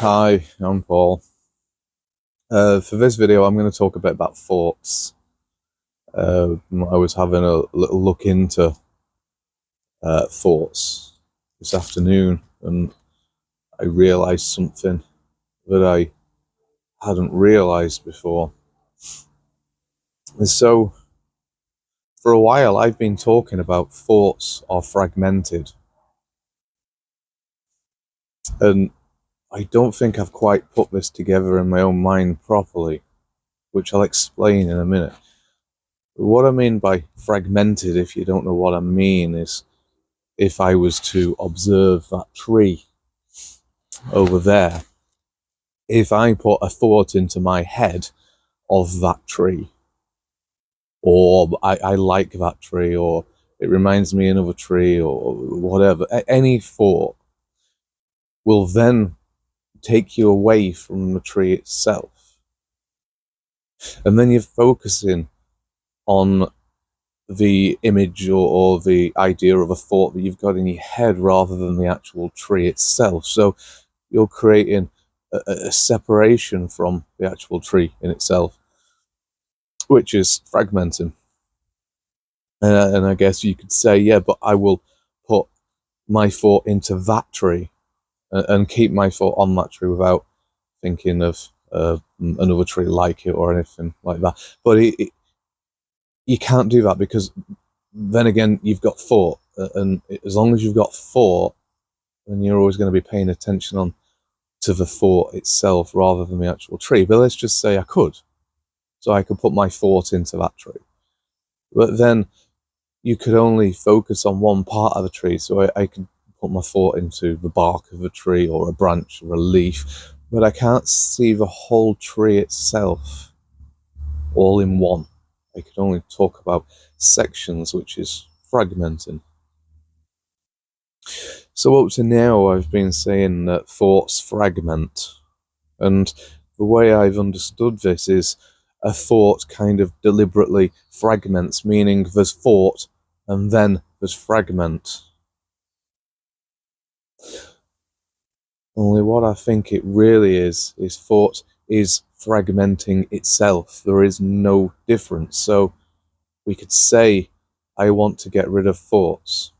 Hi, I'm Paul. For this video, I'm going to talk a bit about thoughts. I was having a little look into thoughts this afternoon, and I realised something that I hadn't realised before. And so, for a while, I've been talking about thoughts are fragmented, and I don't think I've quite put this together in my own mind properly, which I'll explain in a minute. What I mean by fragmented, if you don't know what I mean, is if I was to observe that tree over there, if I put a thought into my head of that tree, or I like that tree, or it reminds me of a tree, or whatever, any thought will then take you away from the tree itself. And then you're focusing on the image or the idea of a thought that you've got in your head rather than the actual tree itself. So you're creating a separation from the actual tree in itself, which is fragmenting. And I guess you could say, yeah, but I will put my thought into that tree and keep my thought on that tree without thinking of another tree like it or anything like that. But you can't do that, because then again, you've got thought, and as long as you've got thought, then you're always going to be paying attention to the thought itself rather than the actual tree. But let's just say I could. So I could put my thought into that tree. But then you could only focus on one part of the tree. So I could put my thought into the bark of a tree or a branch or a leaf, but I can't see the whole tree itself all in one. I could only talk about sections, which is fragmenting. So up to now, I've been saying that thoughts fragment. And the way I've understood this is a thought kind of deliberately fragments, meaning there's thought and then there's fragment. Only what I think it really is thought is fragmenting itself. There is no difference. So we could say, I want to get rid of thoughts.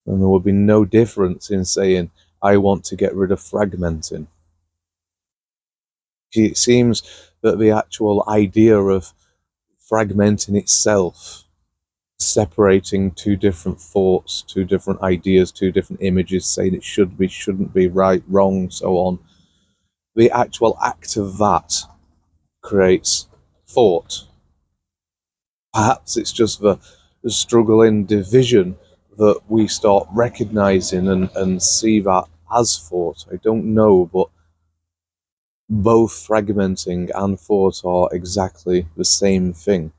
And there would be no difference in saying, I want to get rid of fragmenting. It seems that the actual idea of fragmenting itself, separating two different thoughts, two different ideas, two different images, saying it should be, shouldn't be, right, wrong, so on, the actual act of that creates thought. Perhaps it's just the struggle in division that we start recognizing and see that as thought. I don't know, but both fragmenting and thought are exactly the same thing.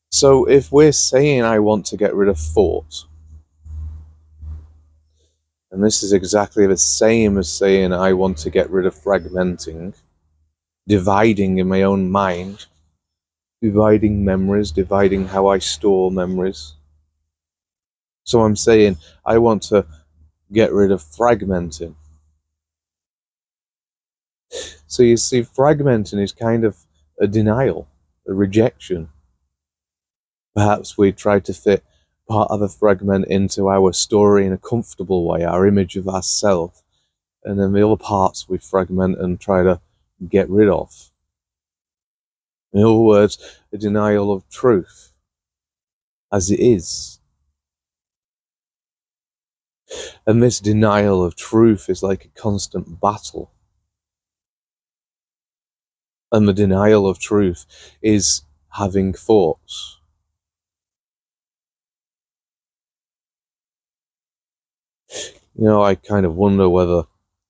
So if we're saying I want to get rid of thought, and this is exactly the same as saying I want to get rid of fragmenting, dividing in my own mind, dividing memories, dividing how I store memories. So I'm saying I want to get rid of fragmenting. So you see, fragmenting is kind of a denial, a rejection. Perhaps we try to fit part of the fragment into our story in a comfortable way, our image of ourselves, and then the other parts we fragment and try to get rid of. In other words, a denial of truth as it is. And this denial of truth is like a constant battle. And the denial of truth is having thoughts. You know, I kind of wonder whether,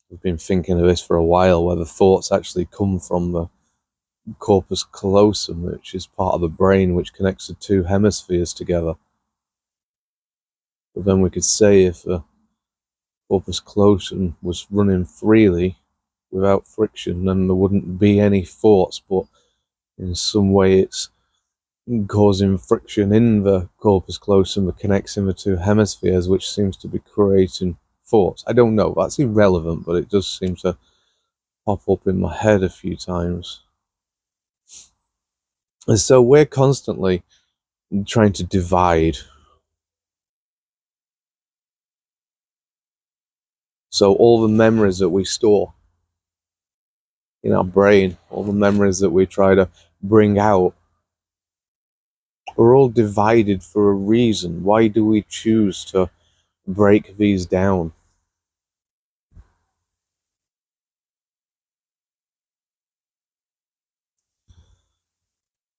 I've been thinking of this for a while, whether thoughts actually come from the corpus callosum, which is part of the brain which connects the two hemispheres together. But then we could say if the corpus callosum was running freely without friction, then there wouldn't be any thoughts, but in some way it's causing friction in the corpus callosum that connects in the two hemispheres, which seems to be creating force. I don't know, that's irrelevant, but it does seem to pop up in my head a few times. And so we're constantly trying to divide. So all the memories that we store in our brain, all the memories that we try to bring out, are all divided for a reason. Why do we choose to break these down?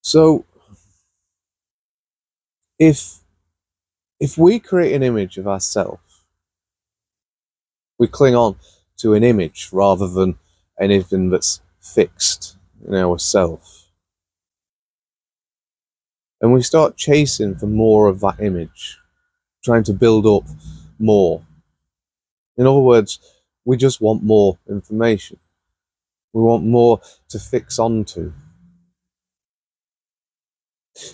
So if we create an image of ourselves, we cling on to an image rather than anything that's fixed in ourself. And we start chasing for more of that image, trying to build up more. In other words, we just want more information. We want more to fix onto.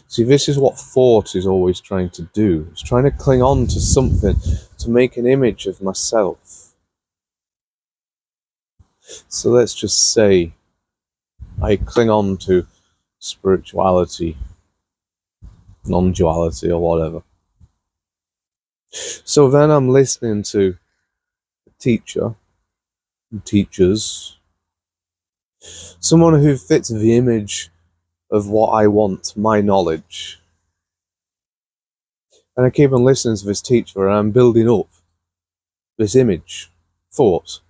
See, this is what thought is always trying to do. It's trying to cling on to something to make an image of myself. So let's just say I cling on to spirituality, non-duality, or whatever. So then I'm listening to a teacher, teachers, someone who fits the image of what I want, my knowledge. And I keep on listening to this teacher and I'm building up this image, thought.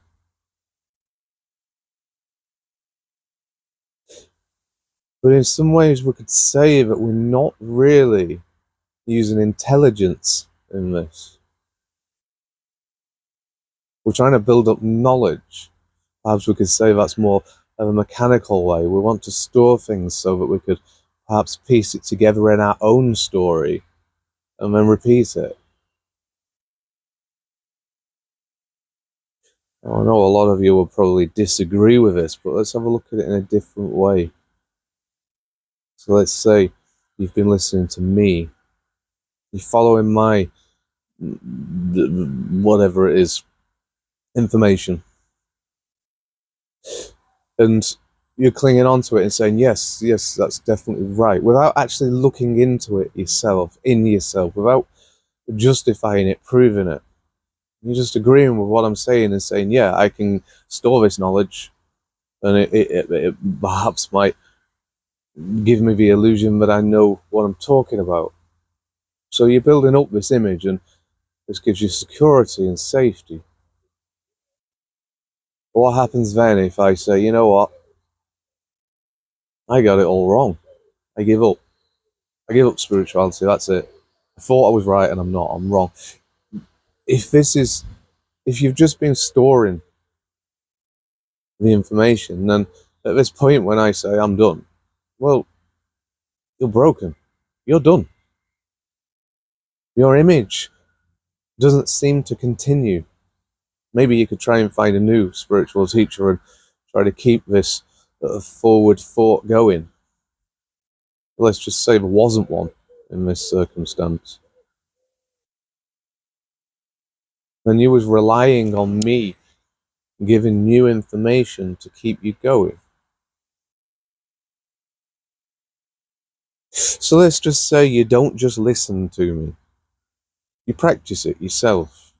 But in some ways we could say that we're not really using intelligence in this. We're trying to build up knowledge. Perhaps we could say that's more of a mechanical way. We want to store things so that we could perhaps piece it together in our own story and then repeat it. I know a lot of you will probably disagree with this, but let's have a look at it in a different way. So let's say you've been listening to me. You're following my, whatever it is, information. And you're clinging onto it and saying, yes, that's definitely right, without actually looking into it yourself, without justifying it, proving it. You're just agreeing with what I'm saying and saying, yeah, I can store this knowledge, and it perhaps might give me the illusion that I know what I'm talking about. So you're building up this image, and this gives you security and safety. But what happens then if I say, you know what, I got it all wrong. I give up. I give up spirituality, that's it. I thought I was right and I'm not, I'm wrong. If you've just been storing the information, then at this point when I say I'm done, well, you're broken. You're done. Your image doesn't seem to continue. Maybe you could try and find a new spiritual teacher and try to keep this forward thought going. Let's just say there wasn't one in this circumstance. And you was relying on me giving new information to keep you going. So let's just say you don't just listen to me. You practice it yourself.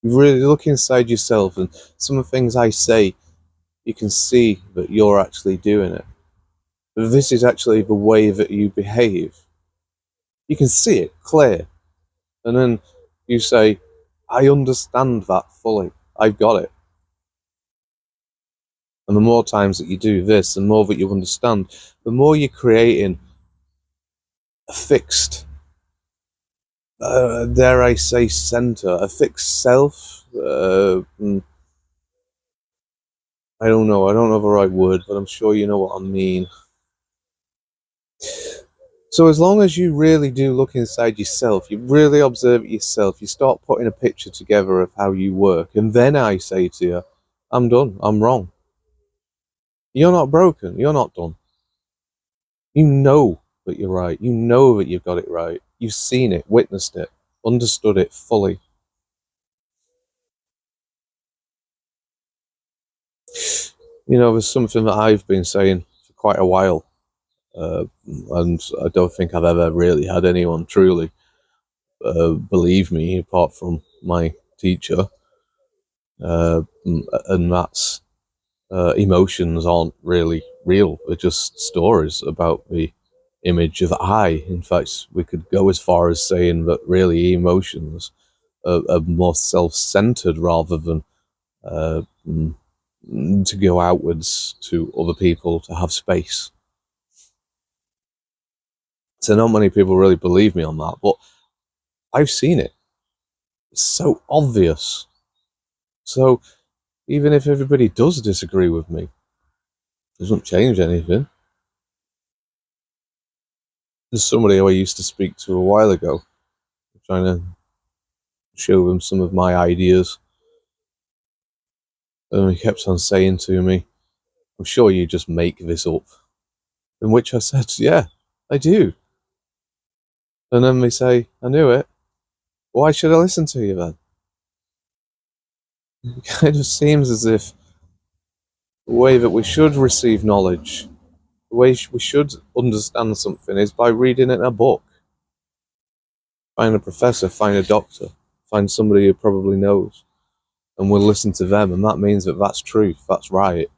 You really look inside yourself, and some of the things I say, you can see that you're actually doing it. But this is actually the way that you behave. You can see it clear. And then you say, I understand that fully. I've got it. And the more times that you do this, the more that you understand, the more you're creating a fixed, dare I say, center, a fixed self. I don't know the right word, but I'm sure you know what I mean. So as long as you really do look inside yourself, you really observe it yourself, you start putting a picture together of how you work, and then I say to you, I'm done, I'm wrong. You're not broken, you're not done. You know that you're right. You know that you've got it right. You've seen it, witnessed it, understood it fully. You know, there's something that I've been saying for quite a while, and I don't think I've ever really had anyone truly believe me apart from my teacher, and that's emotions aren't really real. They're just stories about the image of I. In fact, we could go as far as saying that really emotions are more self-centered rather than uh, mm, to go outwards to other people to have space. So not many people really believe me on that, but I've seen it. It's so obvious. So even if everybody does disagree with me, it doesn't change anything. There's somebody who I used to speak to a while ago, trying to show them some of my ideas, and he kept on saying to me, "I'm sure you just make this up." In which I said, "Yeah, I do." And then they say, "I knew it. Why should I listen to you then?" It kind of seems as if the way that we should receive knowledge, the way we should understand something is by reading it in a book. Find a professor, find a doctor, find somebody who probably knows, and we'll listen to them, and that means that that's truth, that's right,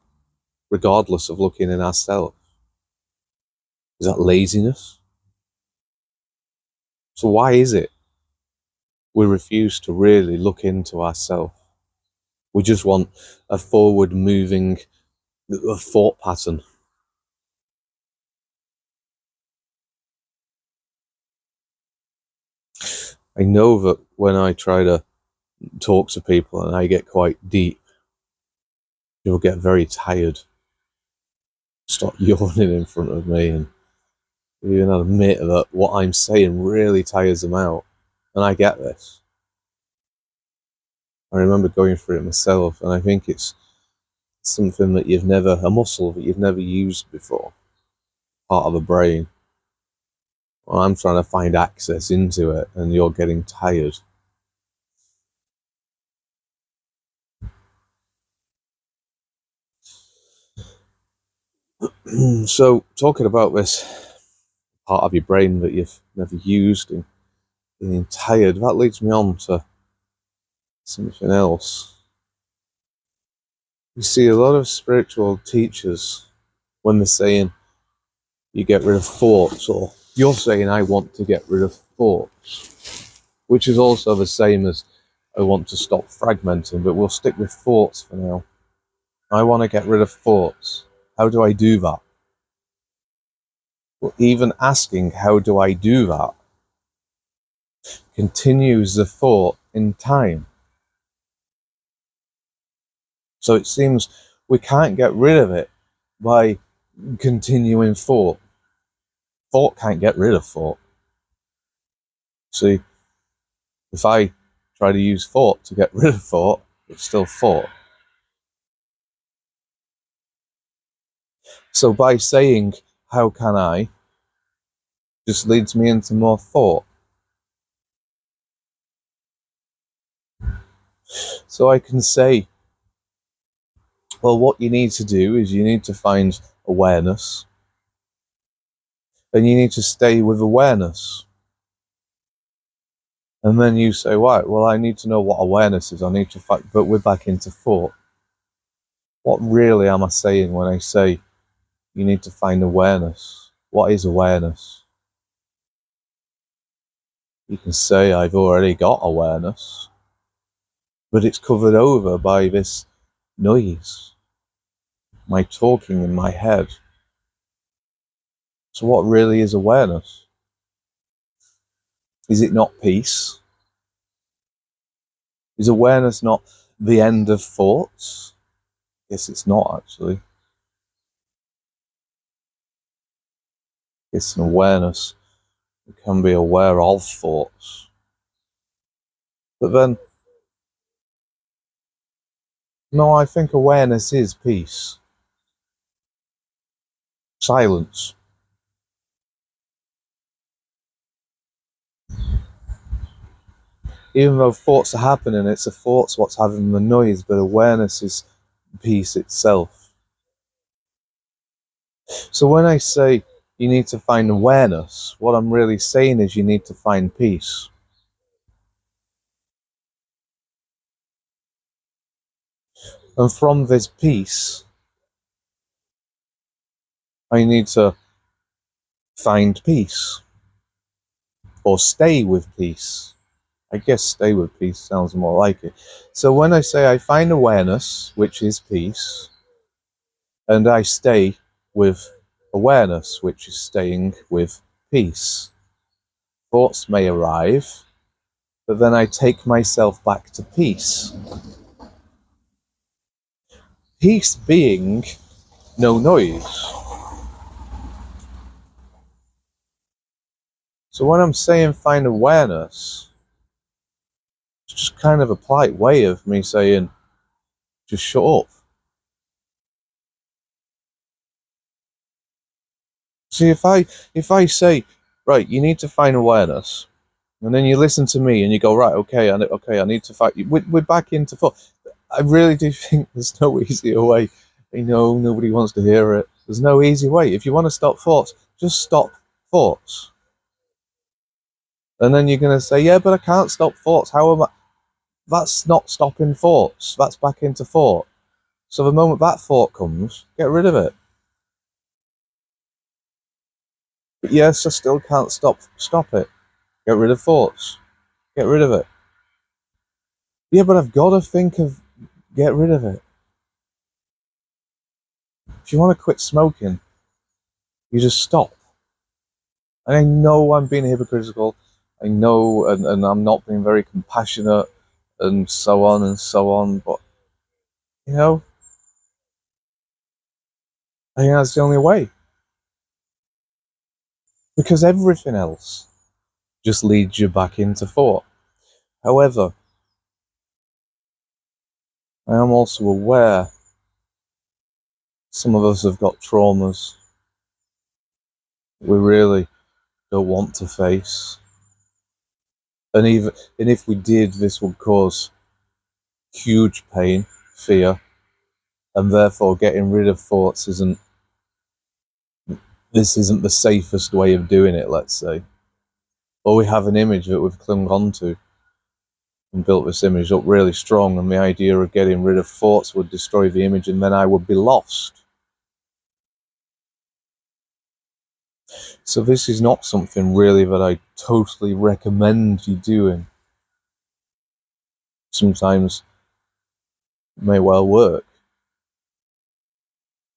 regardless of looking in ourselves. Is that laziness? So why is it we refuse to really look into ourselves? We just want a forward moving thought pattern. I know that when I try to talk to people and I get quite deep, people get very tired, start yawning in front of me, and even admit that what I'm saying really tires them out. And I get this. I remember going through it myself, and I think it's something that a muscle that you've never used before, part of the brain. Well, I'm trying to find access into it, and you're getting tired. So, talking about this part of your brain that you've never used and being tired, that leads me on to something else. You see, a lot of spiritual teachers, when they're saying you get rid of thoughts, or you're saying I want to get rid of thoughts, which is also the same as I want to stop fragmenting, but we'll stick with thoughts for now. I want to get rid of thoughts. How do I do that? Well, even asking how do I do that continues the thought in time. So it seems we can't get rid of it by continuing thought. Thought can't get rid of thought. See, if I try to use thought to get rid of thought, it's still thought. So by saying, how can I, just leads me into more thought. So I can say, well, what you need to do is you need to find awareness, and you need to stay with awareness. And then you say, right, well, I need to know what awareness is. I need to find, but we're back into thought. What really am I saying when I say you need to find awareness? What is awareness? You can say, I've already got awareness, but it's covered over by this noise, my talking in my head. So what really is awareness? Is it not peace? Is awareness not the end of thoughts? Yes, it's not actually. It's an awareness. We can be aware of thoughts. But then, no, I think awareness is peace. Silence. even though thoughts are happening, it's the thoughts what's having the noise, but awareness is peace itself. So when I say you need to find awareness, what I'm really saying is you need to find peace. And from this peace, I need to find peace. Or stay with peace. I guess stay with peace sounds more like it. So when I say I find awareness, which is peace, and I stay with awareness, which is staying with peace, thoughts may arrive, but then I take myself back to peace. Peace being no noise. So when I'm saying find awareness, it's just kind of a polite way of me saying, just shut up. See, if I say, right, you need to find awareness, and then you listen to me and you go, right, okay, I need to fight you. We're back into thought. I really do think there's no easier way. I know nobody wants to hear it. There's no easy way. If you want to stop thoughts, just stop thoughts. And then you're going to say, yeah, but I can't stop thoughts. How am I? That's not stopping thoughts. That's back into thought. So the moment that thought comes, get rid of it. But yes, I still can't stop it. Get rid of thoughts. Get rid of it. Yeah, but I've got to think of get rid of it. If you want to quit smoking, you just stop. And I know I'm being hypocritical. I know, and I'm not being very compassionate, and so on and so on. But you know, I think that's the only way. Because everything else just leads you back into thought. However, I am also aware some of us have got traumas we really don't want to face. And if we did, this would cause huge pain, fear, and therefore getting rid of thoughts isn't the safest way of doing it, let's say. Or we have an image that we've clung on to and built this image up really strong, and the idea of getting rid of thoughts would destroy the image, and then I would be lost. So this is not something really that I totally recommend you doing. Sometimes it may well work.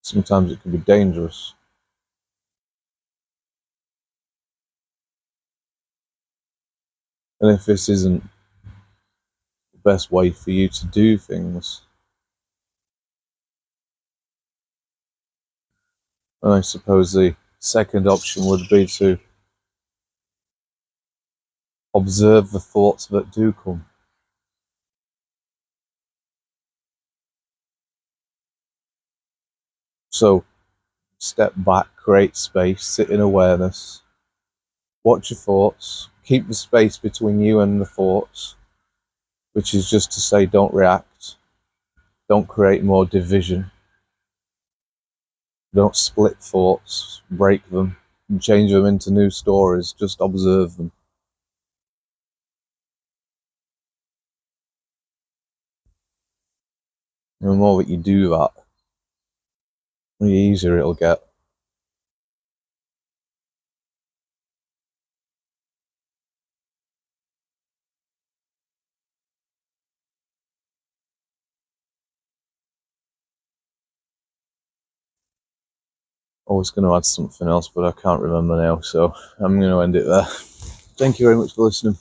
Sometimes it can be dangerous. And if this isn't the best way for you to do things, then I suppose the second option would be to observe the thoughts that do come. So step back, create space, sit in awareness, watch your thoughts, keep the space between you and the thoughts, which is just to say don't react, don't create more division, don't split thoughts, break them, and change them into new stories, just observe them. And the more that you do that, the easier it'll get. I was going to add something else, but I can't remember now, so I'm going to end it there. Thank you very much for listening.